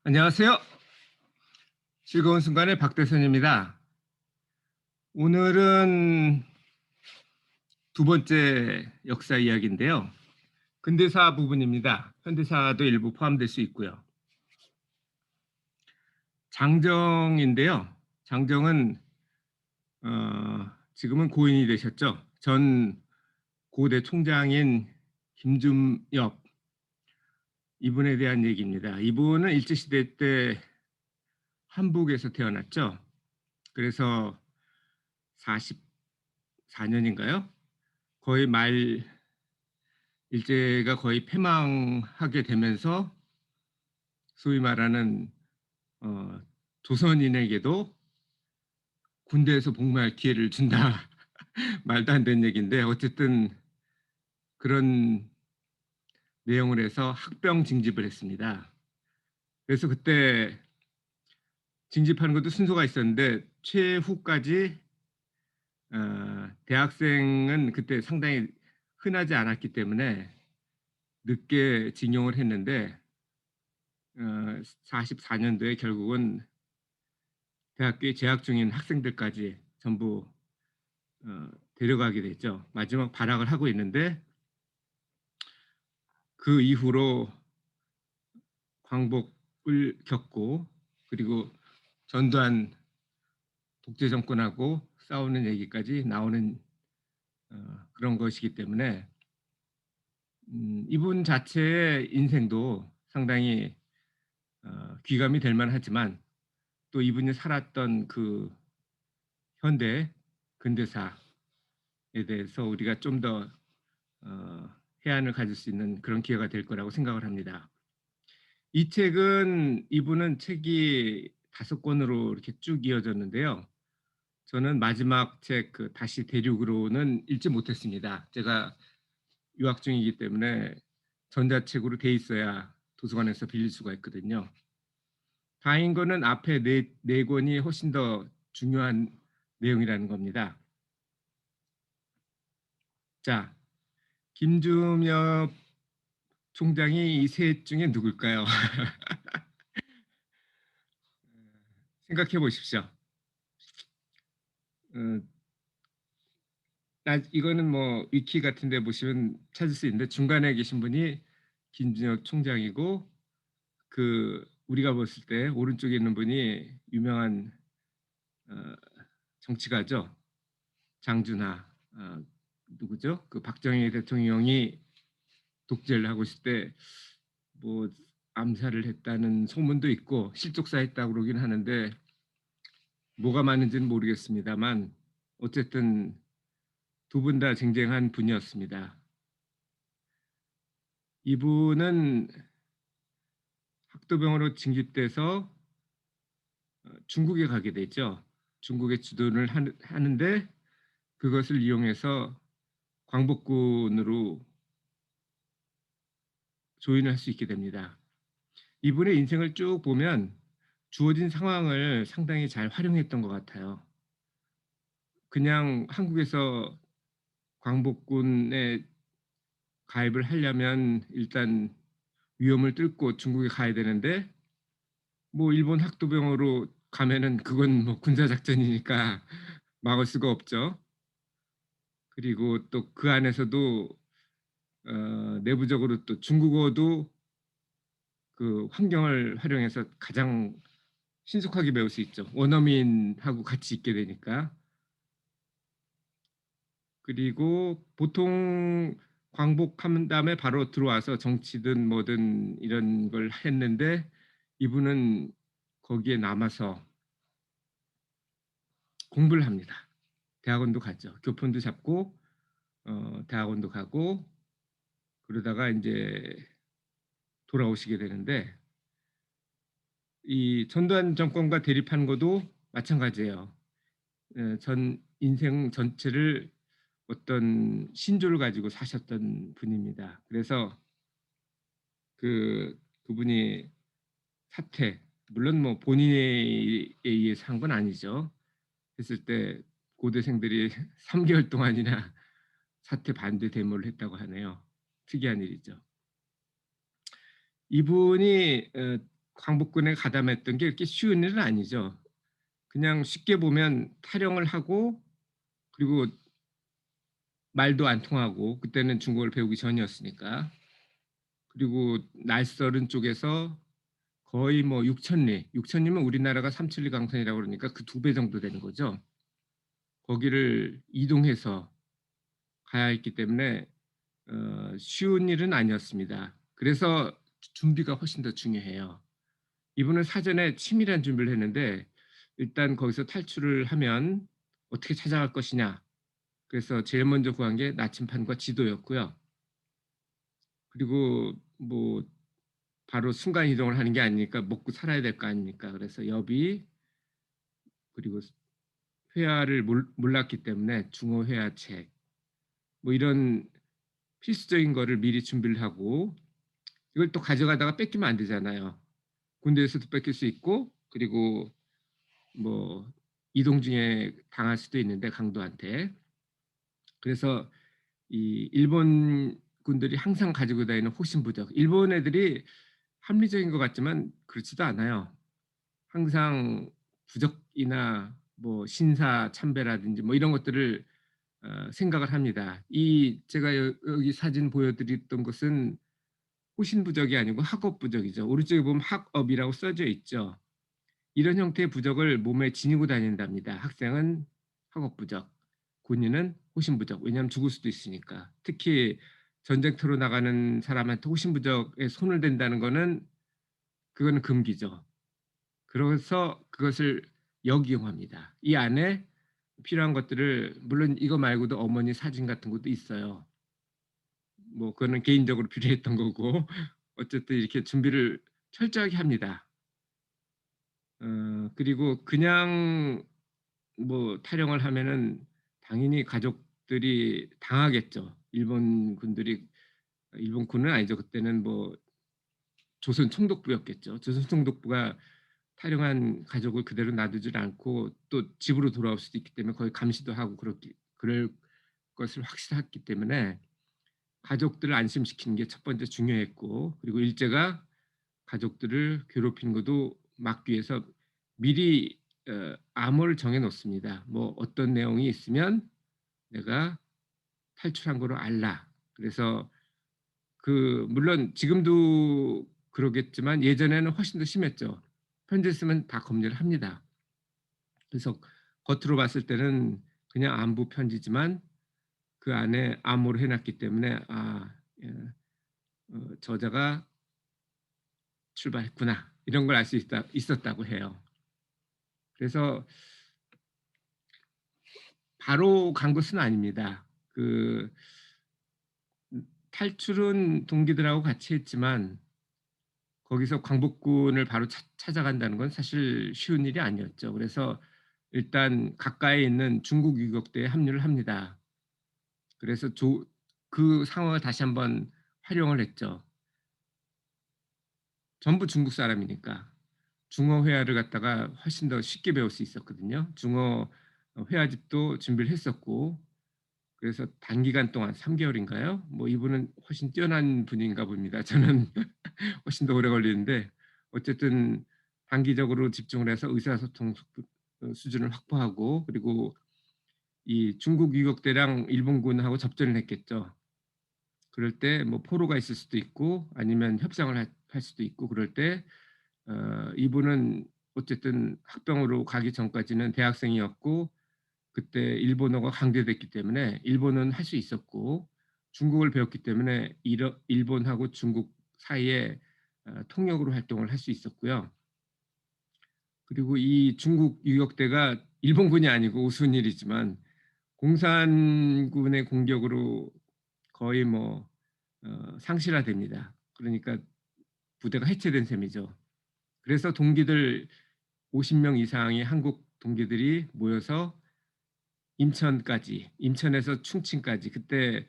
안녕하세요. 즐거운 순간의 박대선입니다. 오늘은 두 번째 역사 이야기인데요. 근대사 부분입니다. 현대사도 일부 포함될 수 있고요. 장정인데요. 장정은 지금은 고인이 되셨죠. 전 고대 총장인 김중엽 이분에 대한 얘기입니다. 이분은 일제시대 때 한북에서 태어났죠. 그래서 44년인가요? 거의 말 일제가 거의 패망하게 되면서 소위 말하는 어, 조선인에게도 군대에서 복무할 기회를 준다. 말도 안 되는 얘기인데 어쨌든 그런 내용을 해서 학병 징집을 했습니다. 그래서 그때 징집하는 것도 순서가 있었는데 최후까지 대학생은 그때 상당히 흔하지 않았기 때문에 늦게 징용을 했는데 44년도에 결국은 대학교에 재학 중인 학생들까지 전부 데려가게 됐죠. 마지막 발악을 하고 있는데 그 이후로 광복을 겪고 그리고 전두환 독재 정권하고 싸우는 얘기까지 나오는 그런 것이기 때문에 이분 자체의 인생도 상당히 귀감이 될 만하지만 또 이분이 살았던 그 현대 근대사에 대해서 우리가 좀 더 해안을 가질 수 있는 그런 기회가 될 거라고 생각을 합니다. 이 책은 이분은 책이 5권으로 이렇게 쭉 이어졌는데요. 저는 마지막 책 그 다시 대륙으로는 읽지 못했습니다. 제가 유학 중이기 때문에 전자책으로 돼 있어야 도서관에서 빌릴 수가 있거든요. 다행인 거는 앞에 네 권이 훨씬 더 중요한 내용이라는 겁니다. 자, 김주엽 총장이 이 셋 중에 누굴까요? 생각해 보십시오. 어, 이거는 뭐 위키 같은 데 보시면 찾을 수 있는데 중간에 계신 분이 김준혁 총장이고 그 우리가 봤을 때 오른쪽에 있는 분이 유명한 어, 정치가죠. 장준하 누구죠? 그 박정희 대통령이 독재를 하고 있을 때 뭐 암살을 했다는 소문도 있고 실족사했다고 그러긴 하는데 뭐가 맞는지는 모르겠습니다만 어쨌든 두 분 다 쟁쟁한 분이었습니다. 이분은 학도병으로 징집돼서 중국에 가게 되죠. 중국에 주둔을 하는데 그것을 이용해서 광복군으로 조인을 할 수 있게 됩니다. 이분의 인생을 쭉 보면 주어진 상황을 상당히 잘 활용했던 것 같아요. 그냥 한국에서 광복군에 가입을 하려면 일단 위험을 뚫고 중국에 가야 되는데 뭐 일본 학도병으로 가면은 그건 뭐 군사작전이니까 막을 수가 없죠. 그리고 또 그 안에서도 내부적으로 또 중국어도 그 환경을 활용해서 가장 신속하게 배울 수 있죠. 원어민하고 같이 있게 되니까. 그리고 보통 광복한 다음에 바로 들어와서 정치든 뭐든 이런 걸 했는데 이분은 거기에 남아서 공부를 합니다. 대학원도 가죠. 교폰도 잡고 대학원도 가고 그러다가 이제 돌아오시게 되는데 이 전두환 정권과 대립한 것도 마찬가지예요. 전 인생 전체를 어떤 신조를 가지고 사셨던 분입니다. 그래서 그분이 사퇴, 물론 뭐 본인에 의해서 한 건 아니죠. 했을 때 고대생들이 3개월 동안이나 사퇴 반대 데모를 했다고 하네요. 특이한 일이죠. 이분이 광복군에 가담했던 게 그렇게 쉬운 일은 아니죠. 그냥 쉽게 보면 탈영을 하고 그리고 말도 안 통하고 그때는 중국어를 배우기 전이었으니까. 그리고 날설은 쪽에서 거의 뭐 6,000리, 6,000리면 우리나라가 3,000리 강선이라고 그러니까 그 2배 정도 되는 거죠. 거기를 이동해서 가야 했기 때문에 쉬운 일은 아니었습니다. 그래서 준비가 훨씬 더 중요해요. 이분은 사전에 치밀한 준비를 했는데 일단 거기서 탈출을 하면 어떻게 찾아갈 것이냐. 그래서 제일 먼저 구한 게 나침판과 지도였고요. 그리고 뭐 바로 순간 이동을 하는 게 아니니까 먹고 살아야 될 거 아닙니까? 그래서 여비 그리고 회화를 몰랐기 때문에 중어 회화책 뭐 이런 필수적인 거를 미리 준비를 하고 이걸 또 가져가다가 뺏기면 안 되잖아요. 군대에서도 뺏길 수 있고 그리고 뭐 이동 중에 당할 수도 있는데 강도한테. 그래서 이 일본 군들이 항상 가지고 다니는 호신부적. 일본 애들이 합리적인 것 같지만 그렇지도 않아요. 항상 부적이나 뭐 신사 참배라든지 뭐 이런 것들을 생각을 합니다. 이 제가 여기 사진 보여드렸던 것은 호신부적이 아니고 학업부적이죠. 오른쪽에 보면 학업이라고 써져 있죠. 이런 형태의 부적을 몸에 지니고 다닌답니다. 학생은 학업부적, 군인은 호신부적. 왜냐하면 죽을 수도 있으니까. 특히 전쟁터로 나가는 사람한테 호신부적에 손을 댄다는 거는 그거는 금기죠. 그래서 그것을 역이용합니다. 이 안에 필요한 것들을 물론 이거 말고도 어머니 사진 같은 것도 있어요. 뭐 그거는 개인적으로 필요했던 거고 어쨌든 이렇게 준비를 철저하게 합니다. 그리고 그냥 뭐 탈영을 하면은 당연히 가족들이 당하겠죠. 일본 군들이 일본 군은 아니죠. 그때는 뭐 조선 총독부였겠죠. 조선 총독부가 탈영한 가족을 그대로 놔두질 않고 또 집으로 돌아올 수도 있기 때문에 거의 감시도 하고 그럴 것을 확실했기 때문에 가족들을 안심시키는 게 첫 번째 중요했고 그리고 일제가 가족들을 괴롭히는 것도 막기 위해서 미리 암호를 정해 놓습니다. 뭐 어떤 내용이 있으면 내가 탈출한 거로 알라. 그래서 그 물론 지금도 그러겠지만 예전에는 훨씬 더 심했죠. 편지 쓰면 다 검열을 합니다. 그래서 겉으로 봤을 때는 그냥 안부 편지지만 그 안에 암호를 해놨기 때문에 예, 저자가 출발했구나 이런 걸 알 수 있었다고 해요. 그래서 바로 간 것은 아닙니다. 그 탈출은 동기들하고 같이 했지만 거기서 광복군을 바로 찾아간다는 건 사실 쉬운 일이 아니었죠. 그래서 일단 가까이 있는 중국 유격대에 합류를 합니다. 그래서 그 상황을 다시 한번 활용을 했죠. 전부 중국 사람이니까 중어 회화를 갖다가 훨씬 더 쉽게 배울 수 있었거든요. 중어 회화집도 준비를 했었고 그래서 단기간 동안 3개월인가요? 뭐 이분은 훨씬 뛰어난 분인가 봅니다. 저는 훨씬 더 오래 걸리는데 어쨌든 단기적으로 집중을 해서 의사소통 수준을 확보하고 그리고 이 중국 유격대랑 일본군하고 접전을 했겠죠. 그럴 때 뭐 포로가 있을 수도 있고 아니면 협상을 할 수도 있고 그럴 때 이분은 어쨌든 학병으로 가기 전까지는 대학생이었고 그때 일본어가 강제됐기 때문에 일본어는 할 수 있었고 중국어를 배웠기 때문에 일본하고 중국 사이에 통역으로 활동을 할 수 있었고요. 그리고 이 중국 유격대가 일본군이 아니고 우스운 일이지만 공산군의 공격으로 거의 뭐 상실화됩니다. 그러니까 부대가 해체된 셈이죠. 그래서 동기들 50명 이상의 한국 동기들이 모여서 인천까지, 인천에서 충칭까지 그때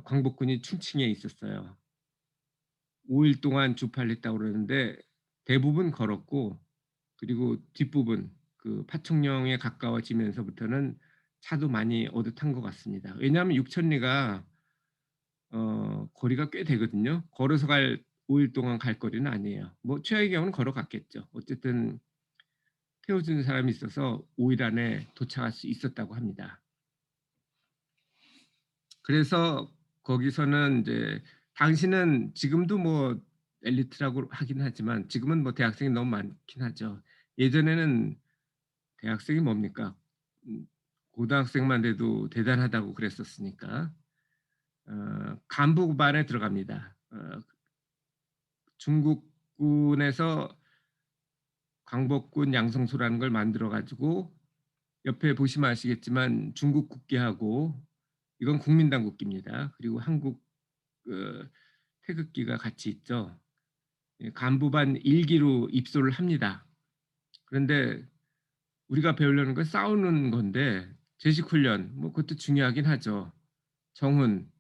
광복군이 충칭에 있었어요. 5일 동안 주팔했다고 그러는데 대부분 걸었고 그리고 뒷부분 그 파총령에 가까워지면서부터는 차도 많이 얻어 탄 것 같습니다. 왜냐하면 6,000리가 거리가 꽤 되거든요. 걸어서 갈 5일 동안 갈 거리는 아니에요. 뭐 최악의 경우는 걸어갔겠죠. 어쨌든 태워 주는 사람이 있어서 5일 안에 도착할 수 있었다고 합니다. 그래서 거기서는 인제 당시는 지금도 뭐 엘리트라고 하긴 하지만 지금은 뭐 대학생이 너무 많긴 하죠. 예전에는 대학생이 뭡니까? 음 고등학생만 돼도 대단하다고 그랬었으니까 간부반에 들어갑니다. 중국군에서 광복군 양성소라는 걸 만들어 가지고 옆에 보시면 아시겠지만 중국 국기하고 이건 국민당 국기입니다. 그리고 한국 그 태극기가 같이 있죠. 예, 간부반 1 기로 입소를 합니다. 그런데 우리가 배우려는 건 싸우는 건데 제식 훈련 뭐 그것도 중요하긴 하죠. 정훈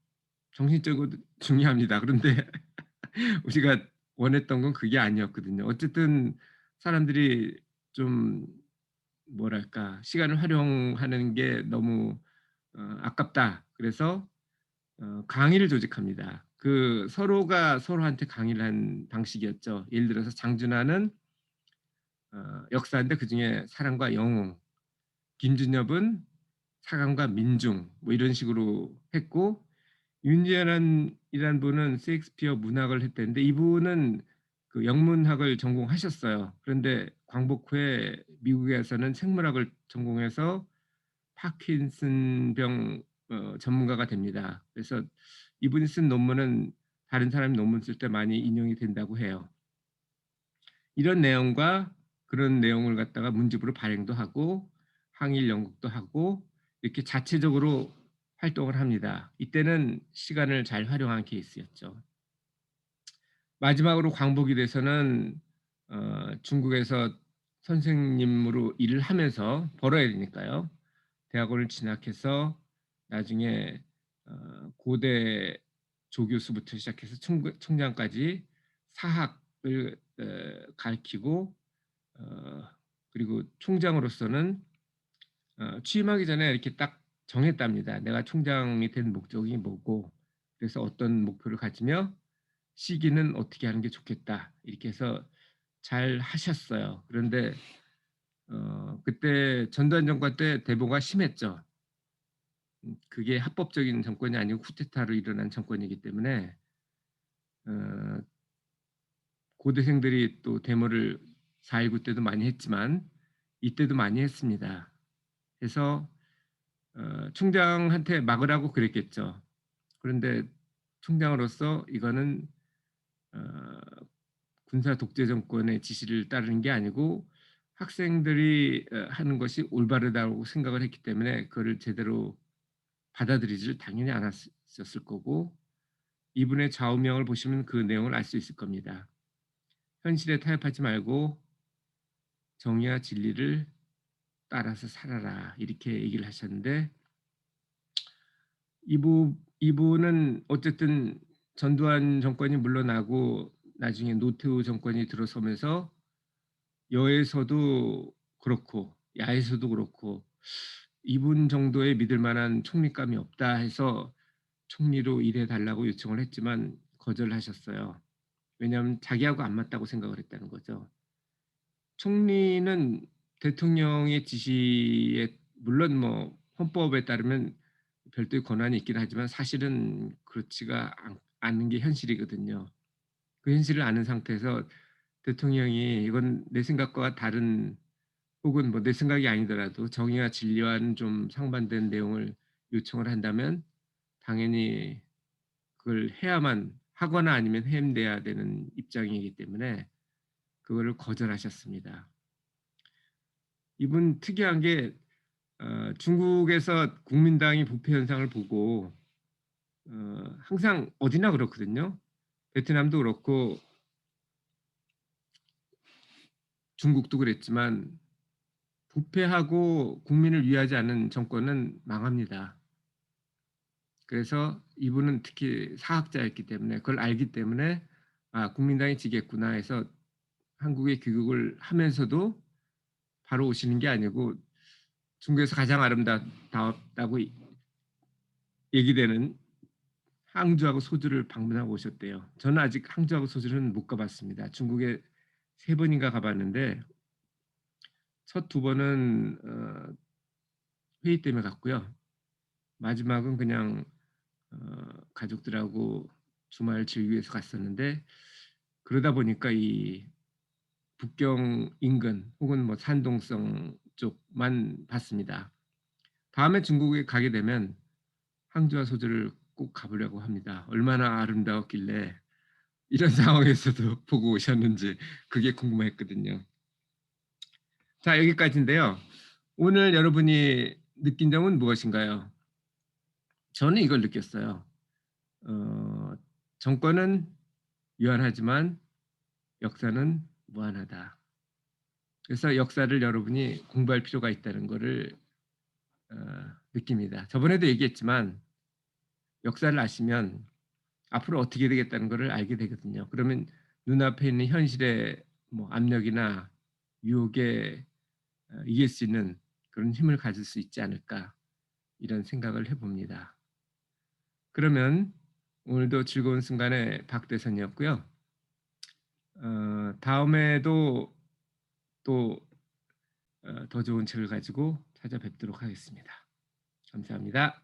정신적으로도 중요합니다. 그런데 우리가 원했던 건 그게 아니었거든요. 어쨌든 사람들이 좀 뭐랄까 '시간을 활용하는 게 너무 아깝다.' 그래서 강의를 조직합니다. 그 서로가 서로한테 강의를 한 방식이었죠. 예를 들어서 장준하는 역사인데 그중에 사랑과 영웅, 김준엽은 사랑과 민중 뭐 이런 식으로 했고 윤지현이라는 분은 셰익스피어 문학을 했대는데 이분은 그 영문학을 전공하셨어요. 그런데 광복 후에 미국에서는 생물학을 전공해서 파킨슨병 전문가가 됩니다. 그래서 이분이 쓴 논문은 다른 사람이 논문 쓸 때 많이 인용이 된다고 해요. 이런 내용과 그런 내용을 갖다가 문집으로 발행도 하고 항일 연극도 하고 이렇게 자체적으로 활동을 합니다. 이때는 시간을 잘 활용한 케이스였죠. 마지막으로 광복이 돼서는 중국에서 선생님으로 일을 하면서 벌어야 되니까요. 대학원을 진학해서 나중에 고대 조교수부터 시작해서 총장까지 사학을 가르치고 어 그리고 총장으로서는 취임하기 전에 이렇게 딱 정했답니다. '내가 총장이 된 목적이 뭐고 그래서 어떤 목표를 가지며 시기는 어떻게 하는 게 좋겠다.' 이렇게 해서 잘 하셨어요. 그런데 그때 전두환 정권 때 대보가 심했죠. 그게 합법적인 정권이 아니고 쿠데타로 일어난 정권이기 때문에 어 고대생들이 또 데모를 4.19 때도 많이 했지만 이때도 많이 했습니다. 그래서 총장한테 막으라고 그랬겠죠. 그런데 총장으로서 이거는 어 군사 독재 정권의 지시를 따르는 게 아니고 학생들이 하는 것이 올바르다고 생각을 했기 때문에 그거를 제대로 받아들이지를 당연히 않았었을 거고 이분의 좌우명을 보시면 그 내용을 알 수 있을 겁니다. "현실에 타협하지 말고 정의와 진리를 따라서 살아라." 이렇게 얘기를 하셨는데 이분은 어쨌든 전두환 정권이 물러나고 나중에 노태우 정권이 들어서면서 여에서도 그렇고 야에서도 그렇고 '이분 정도의 믿을 만한 총리감이 없다.' 해서 총리로 일해 달라고 요청을 했지만 거절하셨어요. 왜냐하면 자기하고 안 맞다고 생각을 했다는 거죠. 총리는 대통령의 지시에 물론 뭐 헌법에 따르면 별도의 권한이 있긴 하지만 사실은 그렇지가 않은 게 현실이거든요. 그 현실을 아는 상태에서 대통령이 이건 내 생각과 다른 혹은 뭐 내 생각이 아니더라도 정의와 진리와는 좀 상반된 내용을 요청을 한다면 당연히 그걸 해야만 하거나 아니면 해임돼야 되는 입장이기 때문에 그거를 거절하셨습니다. 이분 특이한 게 중국에서 국민당이 부패 현상을 보고 항상 어디나 그렇거든요. 베트남도 그렇고 중국도 그랬지만 부패하고 국민을 위하지 않는 정권은 망합니다. 그래서 이분은 특히 사학자였기 때문에 그걸 알기 때문에 '아 국민당이 지겠구나.' 해서 한국에 귀국을 하면서도 바로 오시는 게 아니고 중국에서 가장 아름답다고 얘기되는 항저우하고 소주를 방문하고 오셨대요. 저는 아직 항저우하고 소주는 못 가봤습니다. 중국에 3번인가 가봤는데 첫 2번은 회의 때문에 갔고요. 마지막은 그냥 가족들하고 주말 즐기기 위해서 갔었는데 그러다 보니까 이 북경 인근 혹은 뭐 산동성 쪽만 봤습니다. 다음에 중국에 가게 되면 항저우 소주를 꼭 가보려고 합니다. 얼마나 아름다웠길래 이런 상황에서도 보고 오셨는지 그게 궁금했거든요. 자, 여기까지인데요. 오늘 여러분이 느낀 점은 무엇인가요? 저는 이걸 느꼈어요. 어, 정권은 유한하지만 역사는 무한하다. 그래서 역사를 여러분이 공부할 필요가 있다는 것을 어, 느낍니다. 저번에도 얘기했지만 역사를 아시면 앞으로 어떻게 되겠다는 것을 알게 되거든요. 그러면 눈앞에 있는 현실의 뭐 압력이나 유혹에 이길 수 있는 그런 힘을 가질 수 있지 않을까 이런 생각을 해봅니다. 그러면 오늘도 즐거운 순간의 박대선이었고요. 다음에도 또 더 좋은 책을 가지고 찾아뵙도록 하겠습니다. 감사합니다.